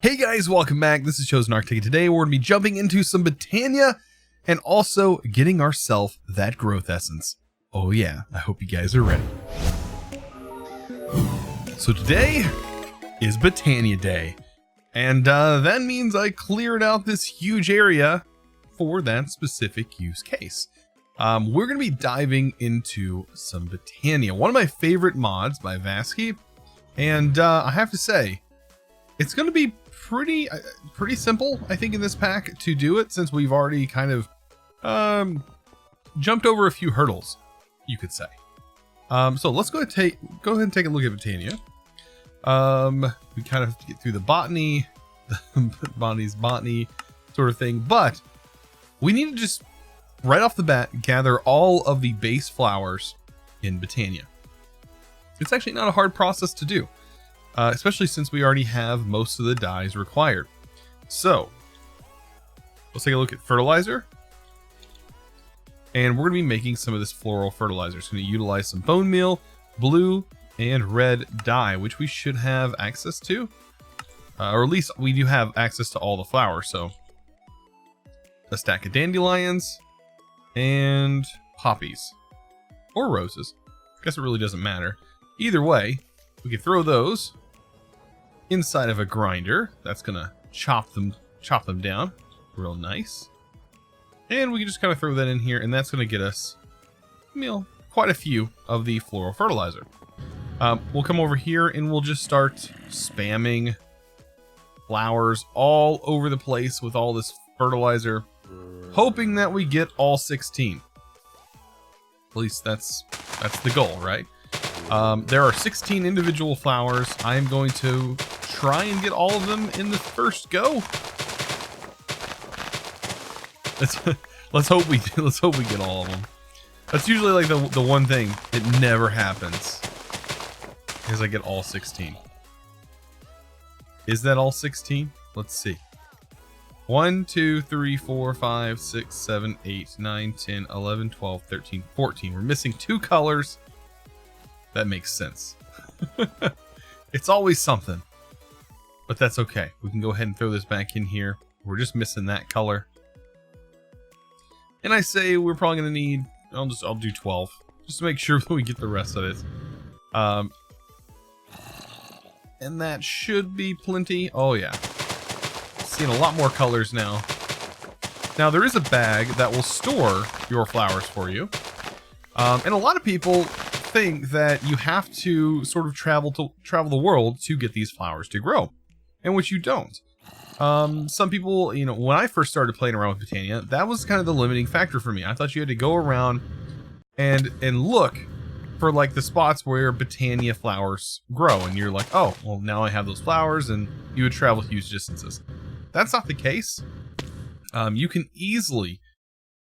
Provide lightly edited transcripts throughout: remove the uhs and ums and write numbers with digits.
Hey guys, welcome back. This is ChosenArchitect. Today we're going to be jumping into some Botania and also getting ourselves that growth essence. Oh yeah, I hope you guys are ready. So today is Botania Day, and that means I cleared out this huge area for that specific use case. We're going to be diving into some Botania, one of my favorite mods by Vasky, and I have to say, it's going to be pretty simple, I think, in this pack to do it, since we've already kind of jumped over a few hurdles, you could say. So let's go ahead and take a look at Botania. We kind of get through the botany, botany sort of thing, but we need to just right off the bat gather all of the base flowers in Botania. It's actually not a hard process to do. Especially since we already have most of the dyes required. So let's take a look at fertilizer. And we're going to be making some of this floral fertilizer. It's going to utilize some bone meal, blue, and red dye, which we should have access to. Or at least we do have access to all the flowers. So a stack of dandelions and poppies. Or roses. I guess it really doesn't matter. Either way, we can throw those inside of a grinder. That's gonna chop them down real nice, and we can just kind of throw that in here, and that's gonna get us, quite a few of the floral fertilizer. We'll come over here and we'll just start spamming flowers all over the place with all this fertilizer, hoping that we get all 16. At least that's the goal, right? There are 16 individual flowers. I am going to try and get all of them in the first go. Let's hope we get all of them. That's usually like the one thing. It never happens, is I get all 16. Is that all 16? Let's see. 1, 2, 3, 4, 5, 6, 7, 8, 9, 10, 11, 12, 13, 14. We're missing 2 colors. That makes sense. It's always something, but that's okay. We can go ahead and throw this back in here. We're just missing that color, and I say we're probably gonna need, I'll do 12 just to make sure that we get the rest of it. And that should be plenty. Oh yeah, seeing a lot more colors now. Now there is a bag that will store your flowers for you, and a lot of people think that you have to sort of travel the world to get these flowers to grow, and which you don't. Some people, when I first started playing around with Botania, that was kind of the limiting factor for me. I thought you had to go around and look for like the spots where Botania flowers grow, and you're like, oh well, now I have those flowers, and you would travel huge distances. That's not the case. You can easily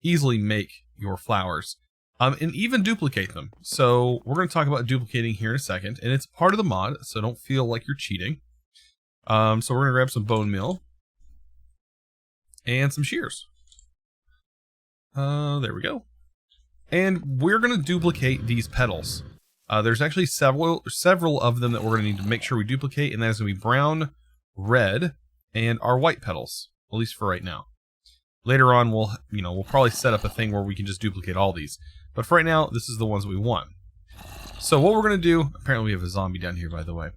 make your flowers and even duplicate them. So we're going to talk about duplicating here in a second, and it's part of the mod, so don't feel like you're cheating. So we're going to grab some bone meal and some shears. There we go. And we're going to duplicate these petals. There's actually several of them that we're going to need to make sure we duplicate, and that is going to be brown, red, and our white petals, at least for right now. Later on, we'll probably set up a thing where we can just duplicate all these. But for right now, this is the ones we want. So what we're going to do, apparently we have a zombie down here, by the way.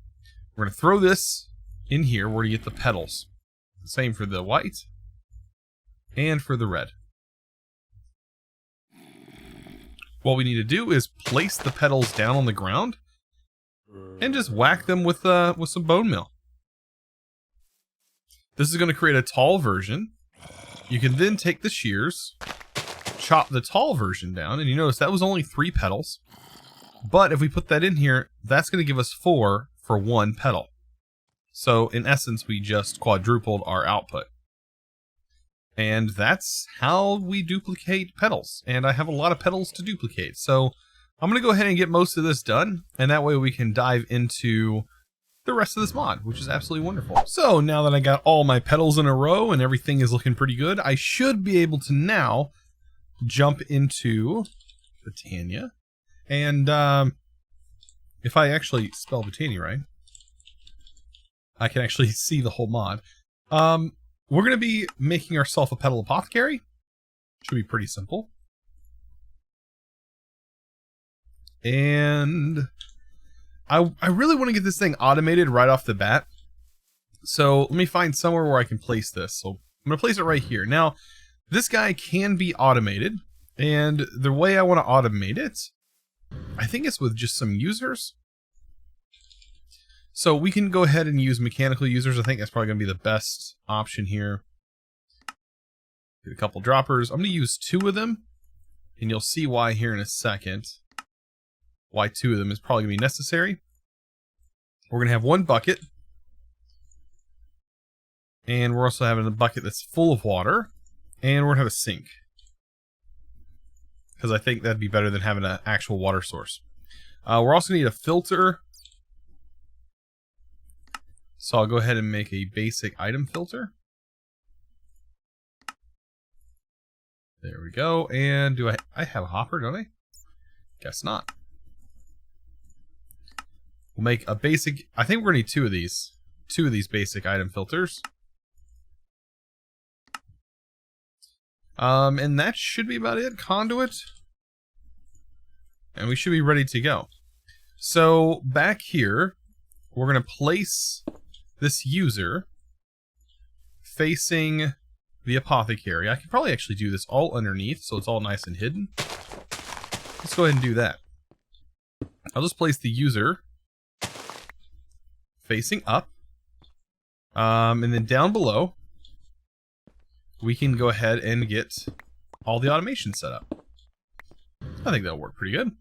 We're going to throw this in here where you get the petals. Same for the white and for the red. What we need to do is place the petals down on the ground and just whack them with some bone meal. This is going to create a tall version. You can then take the shears, chop the tall version down, and you notice that was only 3 petals. But if we put that in here, that's going to give us 4 for 1 petal. So in essence, we just quadrupled our output. And that's how we duplicate petals. And I have a lot of petals to duplicate. So I'm going to go ahead and get most of this done, and that way we can dive into the rest of this mod, which is absolutely wonderful. So now that I got all my petals in a row and everything is looking pretty good, I should be able to now jump into Botania. And if I actually spell Botania right, I can actually see the whole mod. We're going to be making ourselves a petal apothecary. Should be pretty simple. And I really want to get this thing automated right off the bat. So let me find somewhere where I can place this. So I'm going to place it right here. Now, this guy can be automated. And the way I want to automate it, I think it's with just some users. So we can go ahead and use mechanical users. I think that's probably going to be the best option here. Get a couple droppers. I'm going to use 2 of them. And you'll see why here in a second. Why 2 of them is probably going to be necessary. We're going to have 1 bucket. And we're also having a bucket that's full of water. And we're going to have a sink. Because I think that'd be better than having an actual water source. We're also going to need a filter. So I'll go ahead and make a basic item filter. There we go. And do I have a hopper, don't I? Guess not. We'll make a basic, I think we're going to need 2 of these. 2 of these basic item filters. And that should be about it. Conduit. And we should be ready to go. So back here, we're going to place this user facing the apothecary. I can probably actually do this all underneath, so it's all nice and hidden. Let's go ahead and do that. I'll just place the user facing up. And then down below, we can go ahead and get all the automation set up. I think that'll work pretty good.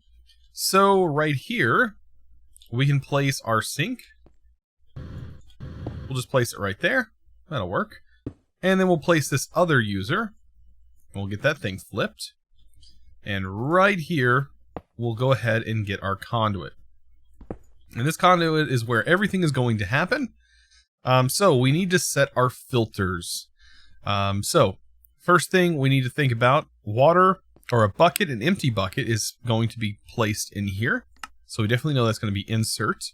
So right here, we can place our sink. We'll just place it right there. That'll work. And then we'll place this other user. And we'll get that thing flipped. And right here, we'll go ahead and get our conduit. And this conduit is where everything is going to happen. So we need to set our filters. So first thing we need to think about, water or a bucket, an empty bucket is going to be placed in here. So we definitely know that's going to be insert.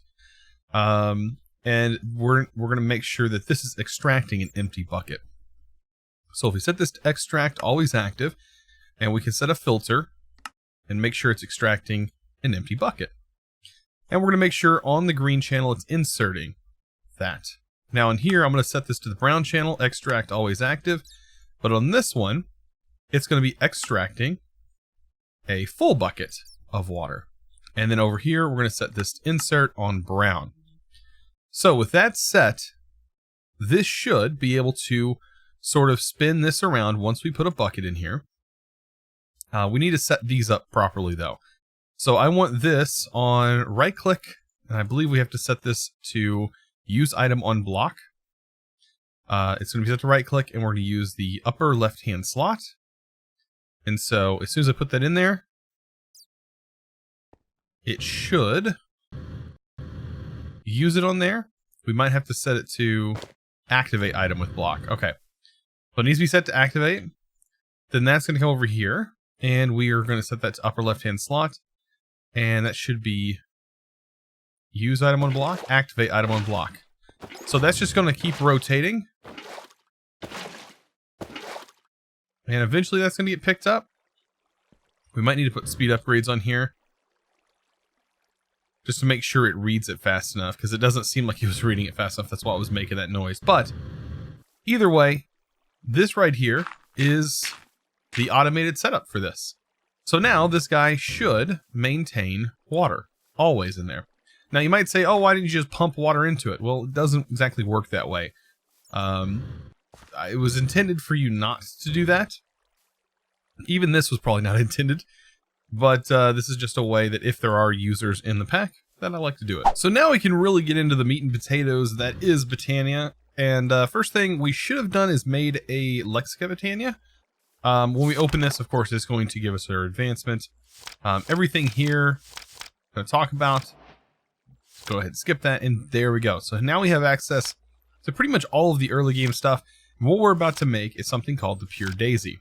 And we're going to make sure that this is extracting an empty bucket. So if we set this to extract always active, and we can set a filter and make sure it's extracting an empty bucket. And we're going to make sure on the green channel it's inserting that. Now in here, I'm going to set this to the brown channel, extract always active. But on this one, it's going to be extracting a full bucket of water. And then over here, we're going to set this to insert on brown. So with that set, this should be able to sort of spin this around once we put a bucket in here. We need to set these up properly though. So I want this on right click, and I believe we have to set this to use item on block. It's going to be set to right click, and we're going to use the upper left hand slot. And so as soon as I put that in there, it should use it on there. We might have to set it to activate item with block. Okay. So it needs to be set to activate. Then that's going to come over here, and we are going to set that to upper left hand slot. And that should be use item on block, activate item on block. So that's just going to keep rotating. And eventually that's going to get picked up. We might need to put speed upgrades on here, just to make sure it reads it fast enough, because it doesn't seem like it was reading it fast enough. That's why it was making that noise. But either way, this right here is the automated setup for this. So now this guy should maintain water always in there. Now you might say, oh, why didn't you just pump water into it? Well, it doesn't exactly work that way. It was intended for you not to do that. Even this was probably not intended. But this is just a way that if there are users in the pack, then I like to do it. So now we can really get into the meat and potatoes that is Botania. And first thing we should have done is made a Lexica Botania. When we open this, of course, it's going to give us our advancement. Everything here I'm going to talk about. Go ahead and skip that, and there we go. So now we have access to pretty much all of the early game stuff. And what we're about to make is something called the Pure Daisy.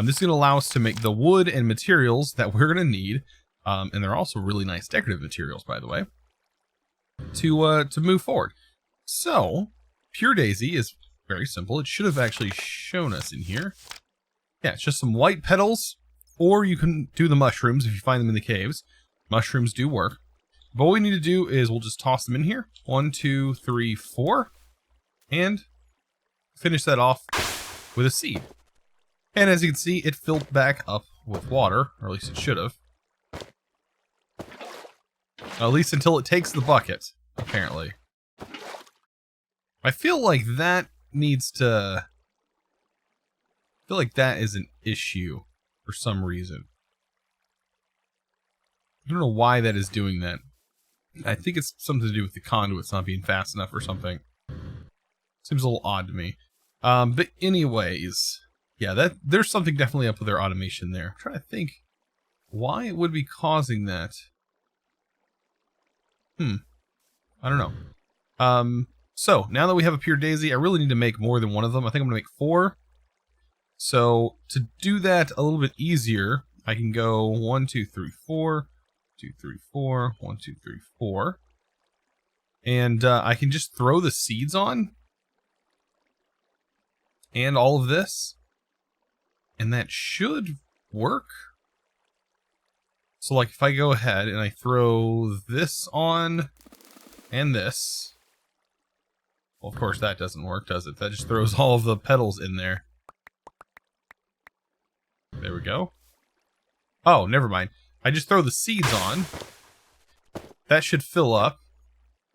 This is going to allow us to make the wood and materials that we're going to need. And they're also really nice decorative materials, by the way, to move forward. So, Pure Daisy is very simple. It should have actually shown us in here. Yeah, it's just some white petals, or you can do the mushrooms if you find them in the caves. Mushrooms do work. But what we need to do is we'll just toss them in here. 1, 2, 3, 4. And finish that off with a seed. And as you can see, it filled back up with water, or at least it should have. At least until it takes the bucket, apparently. I feel like that needs to... I feel like that is an issue for some reason. I don't know why that is doing that. I think it's something to do with the conduits not being fast enough or something. Seems a little odd to me. But anyways, yeah, there's something definitely up with their automation there. I'm trying to think why it would be causing that. I don't know. So now that we have a Pure Daisy, I really need to make more than one of them. I think I'm gonna make 4. So to do that a little bit easier, I can go 1, 2, 3, 4, 2, 3, 4, 1, 2, 3, 4. And I can just throw the seeds on. And all of this. And that should work. So like if I go ahead and I throw this on and this. Well, of course that doesn't work, does it? That just throws all of the petals in there. There we go. Oh, never mind. I just throw the seeds on. That should fill up.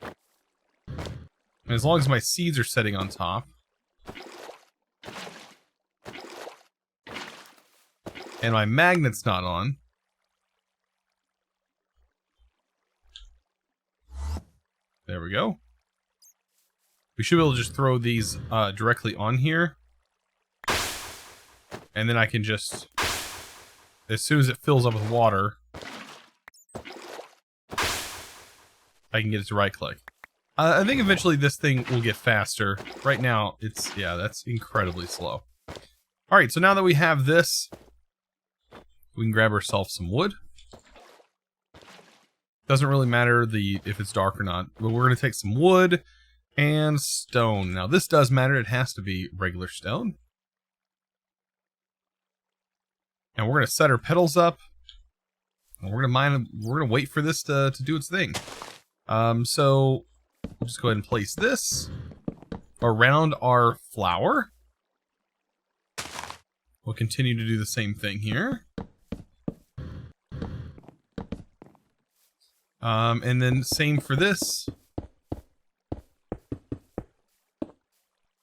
And as long as my seeds are setting on top. And my magnet's not on. There we go. We should be able to just throw these directly on here. And then I can just, as soon as it fills up with water, I can get it to right click. I think eventually this thing will get faster. Right now, it's, yeah, that's incredibly slow. Alright, so now that we have this, we can grab ourselves some wood. Doesn't really matter if it's dark or not, but we're going to take some wood and stone. Now this does matter, it has to be regular stone. And we're going to set our petals up. And we're going to wait for this to do its thing. So we'll just go ahead and place this around our flower. We'll continue to do the same thing here. And then same for this.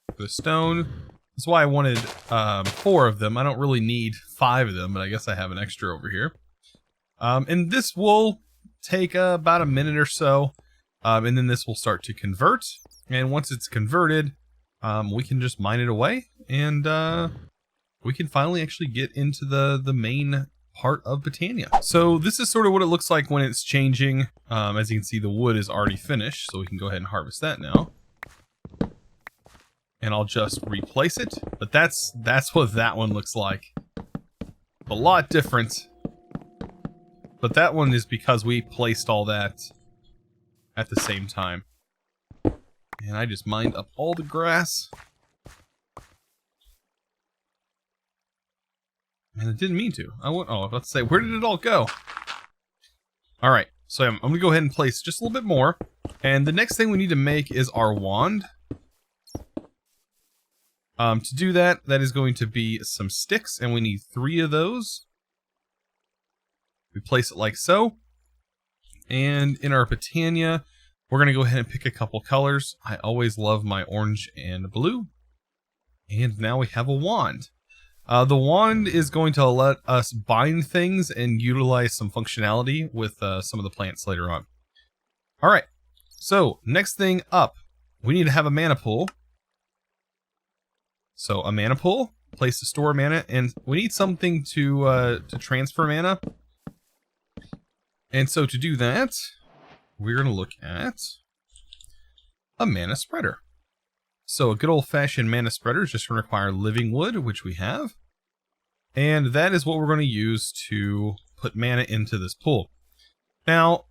For the stone. That's why I wanted 4 of them. I don't really need 5 of them, but I guess I have an extra over here. And this will take about a minute or so. And then this will start to convert. And once it's converted, we can just mine it away. And we can finally actually get into the main part of Botania. So this is sort of what it looks like when it's changing. As you can see, the wood is already finished. So we can go ahead and harvest that now. And I'll just replace it. But that's what that one looks like. A lot different. But that one is because we placed all that at the same time. And I just mined up all the grass. And I didn't mean to. I was about to say, where did it all go? Alright, so I'm going to go ahead and place just a little bit more. And the next thing we need to make is our wand. To do that, that is going to be some sticks, and we need 3 of those. We place it like so. And in our Botania, we're going to go ahead and pick a couple colors. I always love my orange and blue. And now we have a wand. The wand is going to let us bind things and utilize some functionality with some of the plants later on. Alright, so next thing up, we need to have a mana pool. So a mana pool, place to store mana, and we need something to transfer mana. And so to do that, we're going to look at a mana spreader. So a good old-fashioned mana spreader is just going to require living wood, which we have. And that is what we're going to use to put mana into this pool. Now,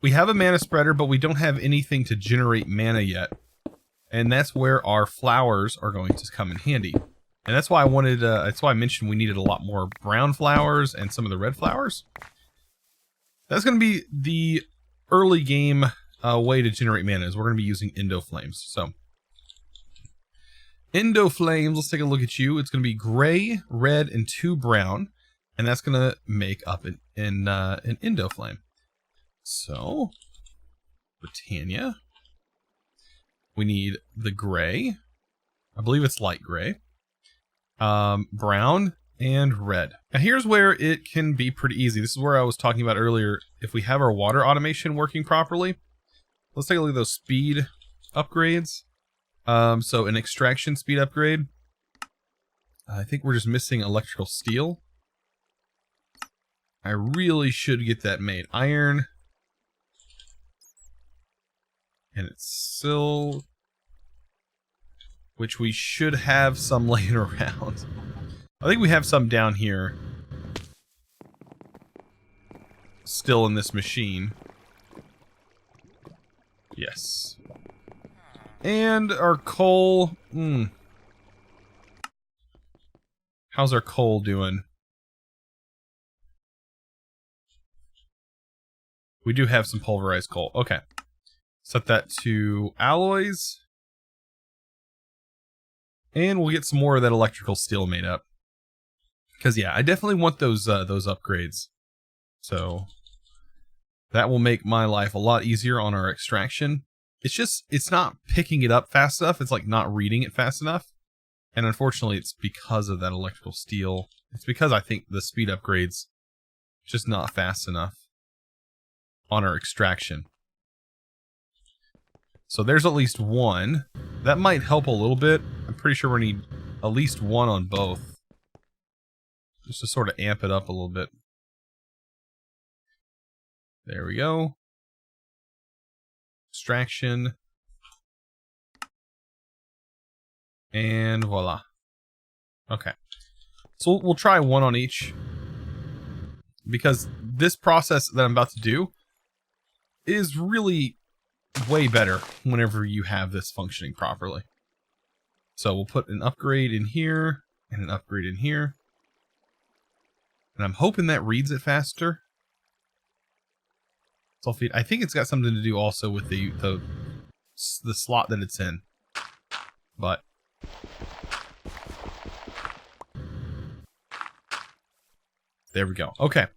we have a mana spreader, but we don't have anything to generate mana yet. And that's where our flowers are going to come in handy. And that's why that's why I mentioned we needed a lot more brown flowers and some of the red flowers. That's going to be the early game way to generate mana, is we're going to be using Endo Flames. So, Endo Flames, let's take a look at you. It's going to be gray, red, and 2 brown. And that's going to make up an Endo Flame. So, Botania. We need the gray. I believe it's light gray. Brown and red. Now here's where it can be pretty easy. This is where I was talking about earlier. If we have our water automation working properly, let's take a look at those speed upgrades. So an extraction speed upgrade. I think we're just missing electrical steel. I really should get that made. Iron. And it's silk, which we should have some laying around. I think we have some down here still in this machine. Yes. And our coal. How's our coal doing? We do have some pulverized coal. Okay. Set that to alloys. And we'll get some more of that electrical steel made up. Because, yeah, I definitely want those upgrades. So, that will make my life a lot easier on our extraction. It's just, it's not picking it up fast enough. It's like not reading it fast enough. And unfortunately, it's because of that electrical steel. It's because I think the speed upgrades just not fast enough on our extraction. So there's at least one. That might help a little bit. I'm pretty sure we need at least one on both. Just to sort of amp it up a little bit. There we go. Extraction. And voila. Okay. So we'll try one on each. Because this process that I'm about to do is really way better whenever you have this functioning properly. So we'll put an upgrade in here and an upgrade in here. And I'm hoping that reads it faster. Sulfate. I think it's got something to do also with the slot that it's in. But there we go. Okay.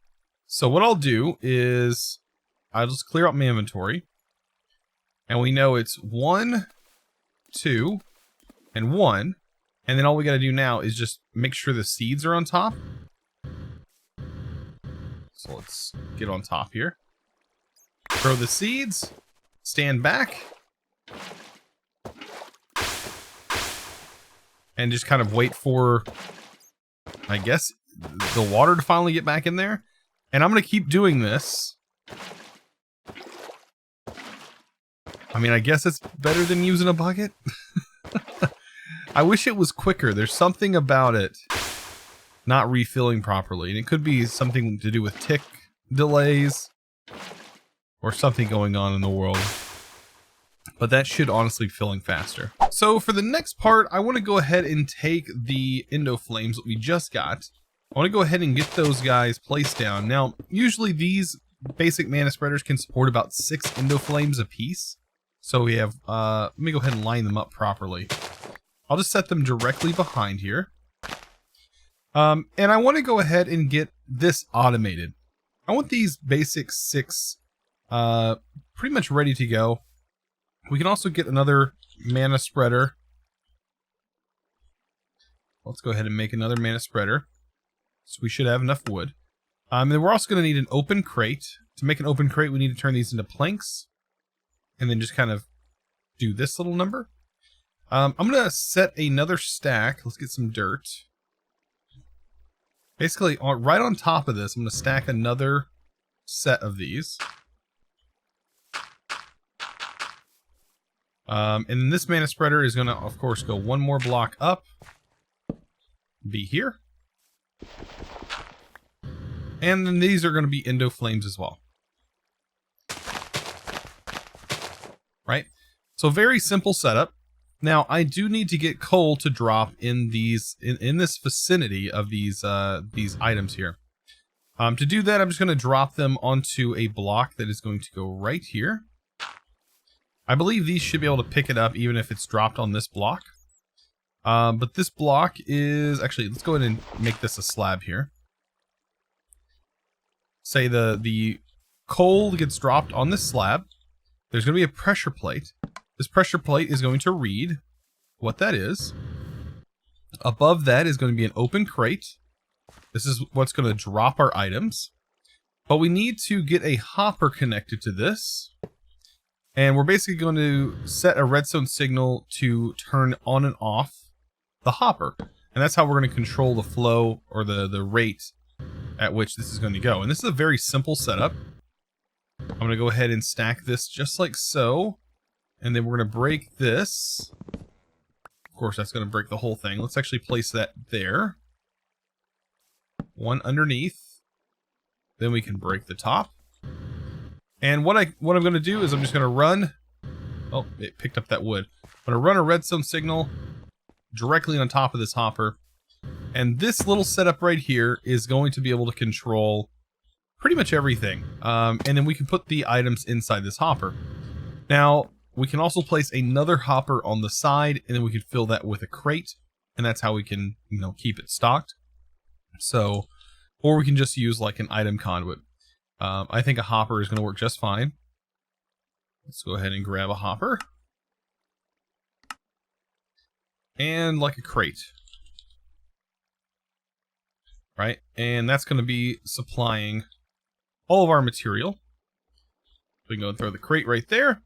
So what I'll do is I'll just clear out my inventory. And we know it's 1, 2, and 1. And then all we gotta do now is just make sure the seeds are on top. So let's get on top here. Throw the seeds. Stand back. And just kind of wait for, I guess, the water to finally get back in there. And I'm gonna keep doing this. I mean, I guess it's better than using a bucket. I wish it was quicker. There's something about it not refilling properly. And it could be something to do with tick delays or something going on in the world. But that should honestly be filling faster. So for the next part, I want to go ahead and take the Endo Flames that we just got. I want to go ahead and get those guys placed down. Now, usually these basic mana spreaders can support about 6 Endo Flames a piece. So we have, let me go ahead and line them up properly. I'll just set them directly behind here. And I want to go ahead and get this automated. I want these basic 6 pretty much ready to go. We can also get another mana spreader. Let's go ahead and make another mana spreader. So we should have enough wood. And then we're also going to need an open crate. To make an open crate, we need to turn these into planks. And then just kind of do this little number. I'm going to set another stack. Let's get some dirt. Basically, right on top of this, I'm going to stack another set of these. And then this mana spreader is going to, of course, go one more block up. Be here. And then these are going to be Endo Flames as well. right? So very simple setup. Now I do need to get coal to drop in these in this vicinity of these items here. To do that, I'm just going to drop them onto a block that is going to go right here. I believe these should be able to pick it up even if it's dropped on this block. But this block is actually, let's go ahead and make this a slab here. Say the coal gets dropped on this slab. There's going to be a pressure plate. This pressure plate is going to read what that is. Above that is going to be an open crate. This is what's going to drop our items. But we need to get a hopper connected to this. And we're basically going to set a redstone signal to turn on and off the hopper. And that's how we're going to control the flow or the rate at which this is going to go. And this is a very simple setup. I'm going to go ahead and stack this just like so. And then we're going to break this. Of course, that's going to break the whole thing. Let's actually place that there. One underneath. Then we can break the top. And what I'm going to do is I'm just going to run. Oh, it picked up that wood. I'm going to run a redstone signal directly on top of this hopper. And this little setup right here is going to be able to control pretty much everything. And then we can put the items inside this hopper. Now, we can also place another hopper on the side, and then we can fill that with a crate. And that's how we can, keep it stocked. So, or we can just use like an item conduit. I think a hopper is going to work just fine. Let's go ahead and grab a hopper. And like a crate. Right? And that's going to be supplying all of our material. We can go and throw the crate right there.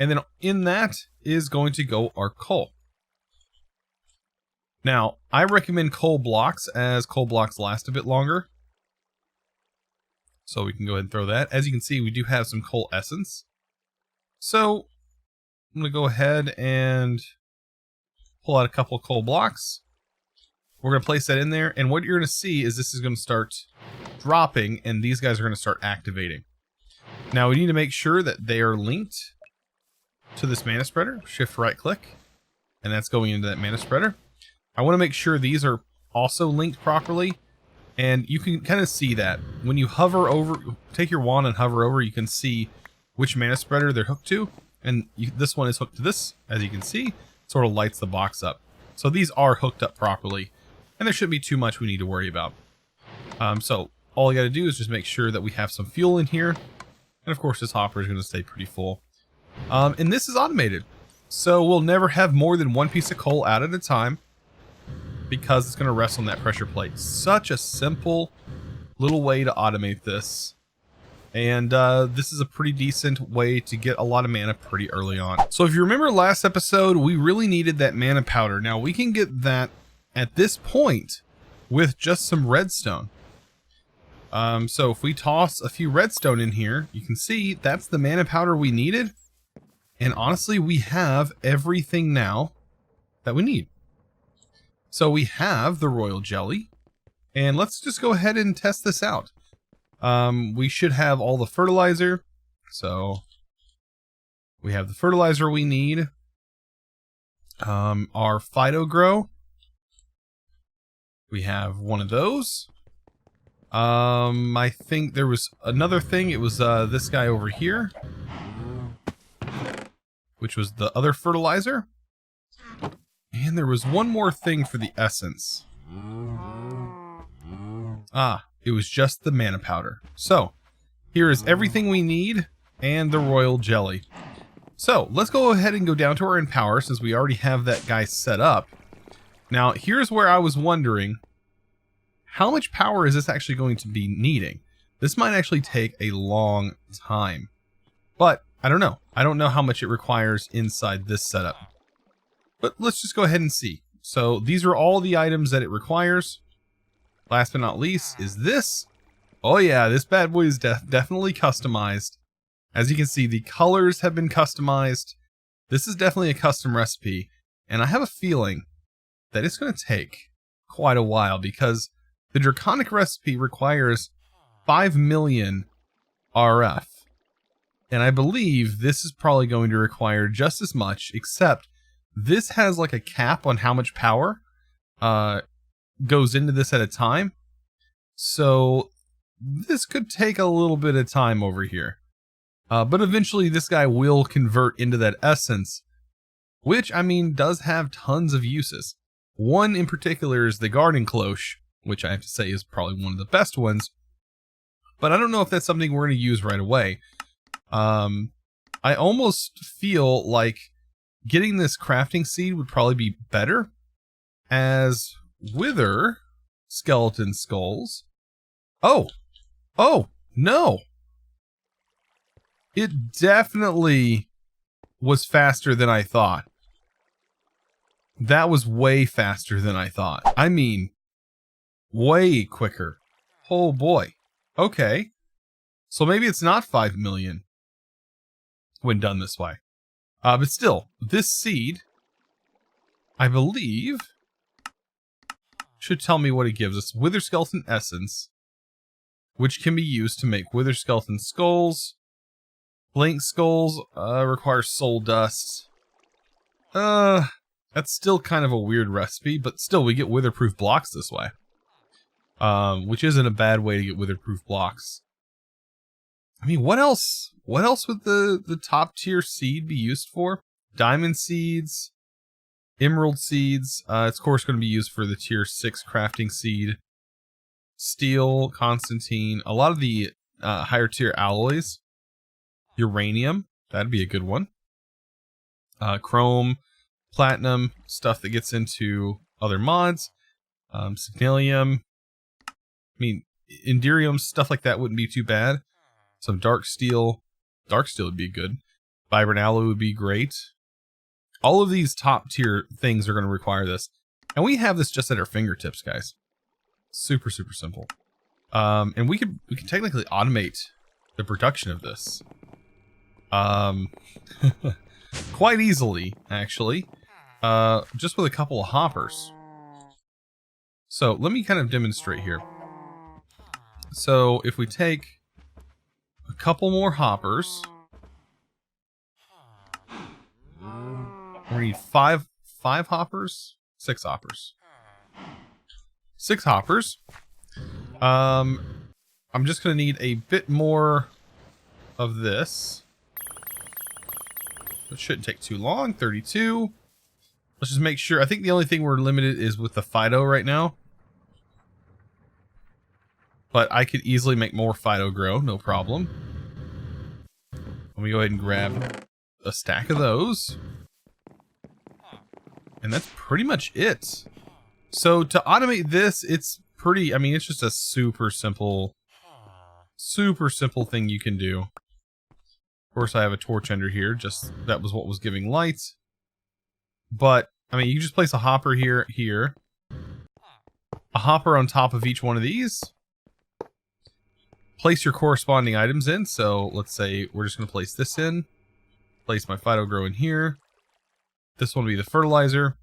And then in that is going to go our coal. Now, I recommend coal blocks as coal blocks last a bit longer. So we can go ahead and throw that. As you can see, we do have some coal essence. So I'm going to go ahead and pull out a couple of coal blocks. We're going to place that in there. And what you're going to see is this is going to start dropping, and these guys are going to start activating. Now we need to make sure that they are linked to this mana spreader. Shift right click, and that's going into that mana spreader. I want to make sure these are also linked properly. And you can kind of see that when you hover over, take your wand and hover over, you can see which mana spreader they're hooked to. And this one is hooked to this, as you can see, sort of lights the box up. So these are hooked up properly, and there shouldn't be too much we need to worry about. So all you got to do is just make sure that we have some fuel in here. And of course, this hopper is going to stay pretty full. And this is automated. So we'll never have more than one piece of coal out at a time, because it's going to rest on that pressure plate. Such a simple little way to automate this. And this is a pretty decent way to get a lot of mana pretty early on. So if you remember last episode, we really needed that mana powder. Now we can get that at this point with just some redstone. So if we toss a few redstone in here, you can see that's the mana powder we needed. And honestly, we have everything now that we need. So we have the royal jelly, and let's just go ahead and test this out. We should have all the fertilizer. So we have the fertilizer we need. Our Phyto Grow. We have one of those. I think there was another thing. It was this guy over here, which was the other fertilizer. And there was one more thing for the essence. It was just the mana powder. So, here is everything we need and the royal jelly. So, let's go ahead and go down to our Empower, since we already have that guy set up. Now, here's where I was wondering, how much power is this actually going to be needing? This might actually take a long time. But, I don't know. I don't know how much it requires inside this setup. But let's just go ahead and see. So these are all the items that it requires. Last but not least is this. Oh yeah, this bad boy is definitely customized. As you can see, the colors have been customized. This is definitely a custom recipe. And I have a feeling that it's going to take quite a while, because the Draconic recipe requires 5 million RF. And I believe this is probably going to require just as much, except this has like a cap on how much power goes into this at a time. So this could take a little bit of time over here. But eventually this guy will convert into that essence, which, I mean, does have tons of uses. One in particular is the garden cloche, which I have to say is probably one of the best ones. But I don't know if that's something we're going to use right away. I almost feel like getting this crafting seed would probably be better as wither skeleton skulls. Oh, no. It definitely was faster than I thought. That was way faster than I thought. I mean, way quicker. Oh boy. Okay. So maybe it's not 5 million when done this way. But still, this seed, I believe, should tell me what it gives us. Wither skeleton essence, which can be used to make wither skeleton skulls. Blank skulls require soul dust. That's still kind of a weird recipe, but still we get witherproof blocks this way. Which isn't a bad way to get witherproof blocks. I mean, what else? What else would the top tier seed be used for? Diamond seeds, emerald seeds. It's of course going to be used for the tier 6 crafting seed. Steel, Constantine, a lot of the higher tier alloys. Uranium, that'd be a good one. Chrome, platinum, stuff that gets into other mods. Signalium. I mean, Indirium, stuff like that wouldn't be too bad. Some dark steel. Dark steel would be good. Vibrant alloy would be great. All of these top tier things are going to require this. And we have this just at our fingertips, guys. Super, super simple. And we can technically automate the production of this. Quite easily, actually. Just with a couple of hoppers. So let me kind of demonstrate here. So if we take a couple more hoppers, we need five hoppers, 6 hoppers. 6 hoppers. I'm just gonna need a bit more of this. It shouldn't take too long. 32. Let's just make sure. I think the only thing we're limited is with the Fido right now. But I could easily make more Fido grow, no problem. Let me go ahead and grab a stack of those. And that's pretty much it. So to automate this, it's pretty, I mean, it's just a super simple thing you can do. Of course, I have a torch under here, just that was what was giving light. But, I mean, you just place a hopper here, a hopper on top of each one of these. Place your corresponding items in. So let's say we're just going to place this in. Place my Fido grow in here. This one will be the fertilizer.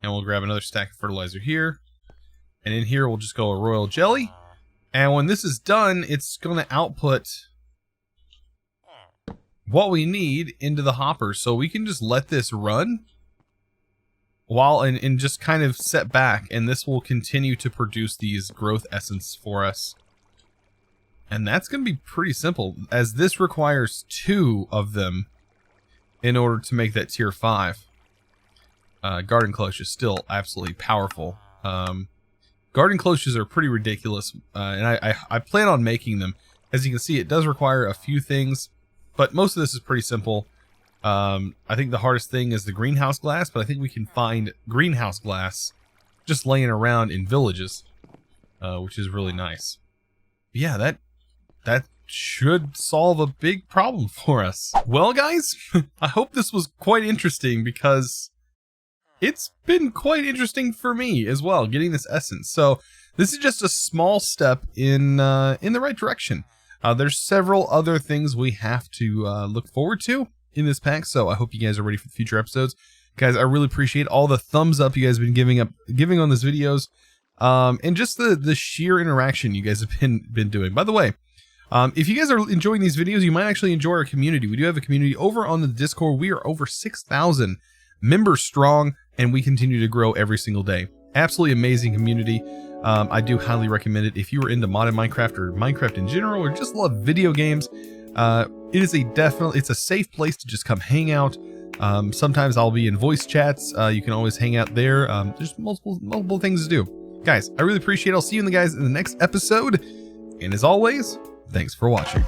And we'll grab another stack of fertilizer here. And in here we'll just go a royal jelly. And when this is done, it's going to output what we need into the hopper. So we can just let this run while and just kind of set back, and this will continue to produce these growth essence for us. And that's going to be pretty simple, as this requires 2 of them in order to make that tier 5. Garden cloche is still absolutely powerful. Garden cloches are pretty ridiculous, and I plan on making them. As you can see, it does require a few things, but most of this is pretty simple. I think the hardest thing is the greenhouse glass, but I think we can find greenhouse glass just laying around in villages, which is really nice. But yeah, that should solve a big problem for us. Well, guys, I hope this was quite interesting, because it's been quite interesting for me as well, getting this essence. So this is just a small step in the right direction. There's several other things we have to look forward to in this pack, so I hope you guys are ready for future episodes. Guys, I really appreciate all the thumbs up you guys have been giving on these videos, and just the sheer interaction you guys have been doing. By the way, If you guys are enjoying these videos, you might actually enjoy our community. We do have a community over on the Discord. We are over 6,000 members strong, and we continue to grow every single day. Absolutely amazing community. I do highly recommend it. If you are into modded Minecraft or Minecraft in general, or just love video games, it is it's a safe place to just come hang out. Sometimes I'll be in voice chats. You can always hang out there. There's multiple things to do. Guys, I really appreciate it. I'll see you guys in the next episode. And as always, thanks for watching.